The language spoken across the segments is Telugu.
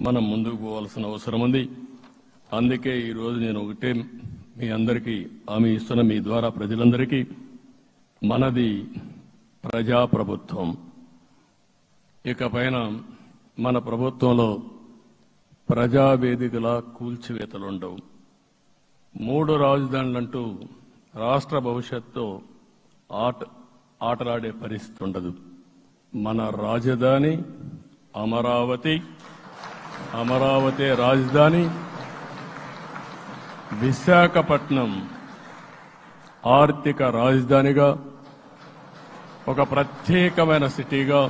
మనం ముందుకు పోవాల్సిన అవసరం ఉంది. అందుకే ఈ రోజు నేను ఒకటే మీ అందరికీ హామీ ఇస్తున్న, మీ ద్వారా ప్రజలందరికీ, మనది ప్రజాప్రభుత్వం. ఇకపైన మన ప్రభుత్వంలో ప్రజావేదికల కూల్చివేతలుండవు. 3 రాజధానులంటూ రాష్ట్ర భవిష్యత్తు ఆటలాడే పరిస్థితి ఉండదు. మన రాజధాని అమరావతి, అమరావతి రాజధాని. విశాఖపట్నం ఆర్థిక రాజధానిగా, ఒక ప్రత్యేకమైన సిటీగా,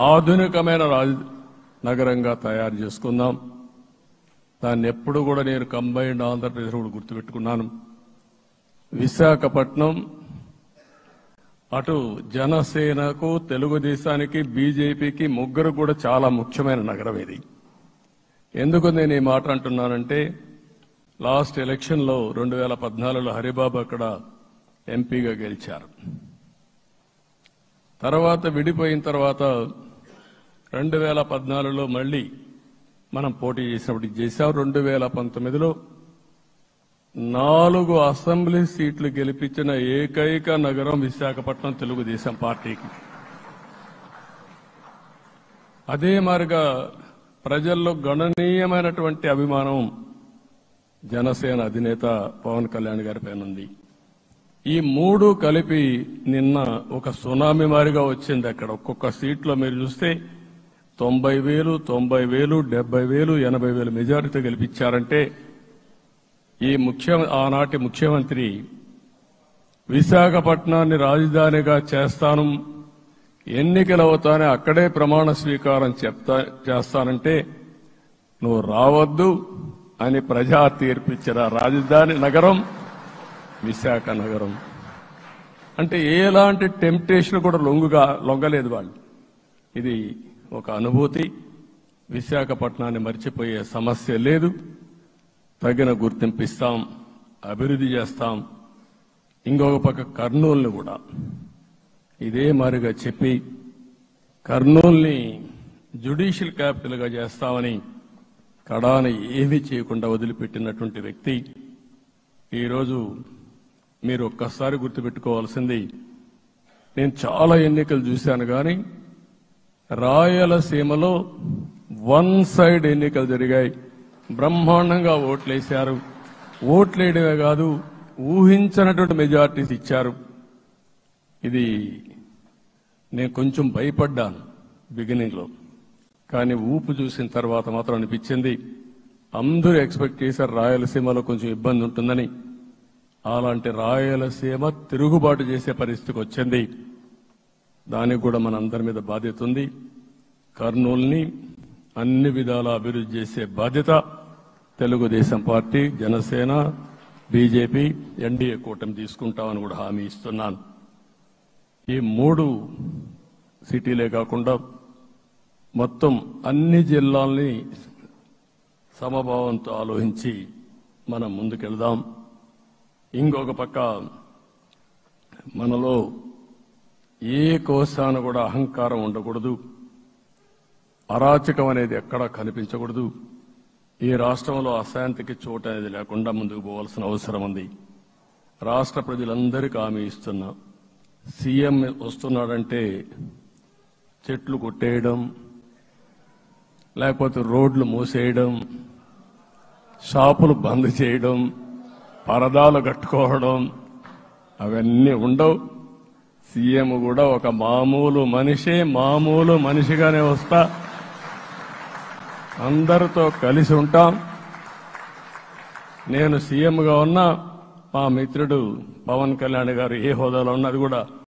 ఆధునికమైన నగరంగా తయారు చేసుకుందాం. దాన్ని ఎప్పుడు కూడా నేను కంబైన్డ్ ఆంధ్రప్రదేశ్ కూడా గుర్తుపెట్టుకున్నాను. విశాఖపట్నం అటు జనసేనకు, తెలుగుదేశానికి, బీజేపీకి ముగ్గురు కూడా చాలా ముఖ్యమైన నగరం ఇది. ఎందుకు నేను ఈ మాట అంటున్నానంటే, లాస్ట్ ఎలక్షన్లో 2014లో హరిబాబు అక్కడ ఎంపీగా గెలిచారు. తర్వాత విడిపోయిన తర్వాత 2014లో మళ్లీ మనం పోటీ చేసినప్పుడు చేశాం. 2019లో 4 అసెంబ్లీ సీట్లు గెలిపించిన ఏకైక నగరం విశాఖపట్నం తెలుగుదేశం పార్టీకి. అదే మాదిరిగా ప్రజల్లో గణనీయమైనటువంటి అభిమానం జనసేన అధినేత పవన్ కళ్యాణ్ గారి పైన ఉంది. ఈ 3 కలిపి నిన్న ఒక సునామీ మారిగా వచ్చింది. అక్కడ ఒక్కొక్క సీట్లో మీరు చూస్తే 90,000, 90,000, 70,000, 80,000 మెజారిటీ గెలిపించారంటే ఆనాటి ముఖ్యమంత్రి విశాఖపట్నాన్ని రాజధానిగా చేస్తాను, ఎన్నికలవుతానే అక్కడే ప్రమాణ స్వీకారం చేస్తానంటే నువ్వు రావద్దు అని ప్రజా తీర్పిచ్చిన రాజధాని నగరం విశాఖ నగరం. అంటే ఎలాంటి టెంప్టేషన్ కూడా లొంగలేదు వాళ్ళు. ఇది ఒక అనుభూతి. విశాఖపట్నాన్ని మర్చిపోయే సమస్య లేదు. తగిన గుర్తింపు ఇస్తాం, అభివృద్ధి చేస్తాం. ఇంకొక పక్క కర్నూలుని కూడా ఇదే మాదిరిగా చెప్పి కర్నూలుని జ్యుడిషియల్ క్యాపిటల్ గా చేస్తామని కడాన ఏమీ చేయకుండా వదిలిపెట్టినటువంటి వ్యక్తి. ఈరోజు మీరు ఒక్కసారి గుర్తుపెట్టుకోవాల్సింది, నేను చాలా ఎన్నికలు చూశాను కానీ రాయలసీమలో 1 సైడ్ ఎన్నికలు జరిగాయి. బ్రహ్మాండంగా ఓట్లేశారు. ఓట్లేయడమే కాదు, ఊహించినటువంటి మెజార్టీస్ ఇచ్చారు. ఇది నేను కొంచెం భయపడ్డాను బిగినింగ్ లో, కానీ ఊపు చూసిన తర్వాత మాత్రం అనిపించింది అందరూ ఎక్స్పెక్ట్ చేశారు రాయలసీమలో కొంచెం ఇబ్బంది ఉంటుందని. అలాంటి రాయలసీమ తిరుగుబాటు చేసే పరిస్థితికి వచ్చింది. దానికి కూడా మన అందరి మీద బాధ్యత ఉంది. కర్నూలుని అన్ని విధాలా అభివృద్ధి చేసే బాధ్యత Telugu Desam party, Janasena, BJP, NDA కూటమి తీసుకుంటామని కూడా హామీ ఇస్తున్నాను. ఈ 3 సిటీలే కాకుండా మొత్తం అన్ని జిల్లాల్ని సమభావంతో ఆలోచించి మనం ముందుకెళ్దాం. ఇంకొక పక్క మనలో ఏ కోశాన కూడా అహంకారం ఉండకూడదు, అరాచకం అనేది ఎక్కడా కనిపించకూడదు. ఈ రాష్ట్రంలో అశాంతికి చోటు అనేది లేకుండా ముందుకు పోవాల్సిన అవసరం ఉంది. రాష్ట్ర ప్రజలందరికీ హామీ ఇస్తున్నా, సీఎం వస్తున్నాడంటే చెట్లు కొట్టేయడం, లేకపోతే రోడ్లు మూసేయడం, షాపులు బంద్ చేయడం, పరదాలు కట్టుకోవడం అవన్నీ ఉండవు. సీఎం కూడా ఒక మామూలు మనిషిగానే వస్తా, అందరితో కలిసి ఉంటాం. నేను సీఎంగా ఉన్నా మా మిత్రుడు పవన్ కళ్యాణ్ గారు ఏ హోదాలో ఉన్నది కూడా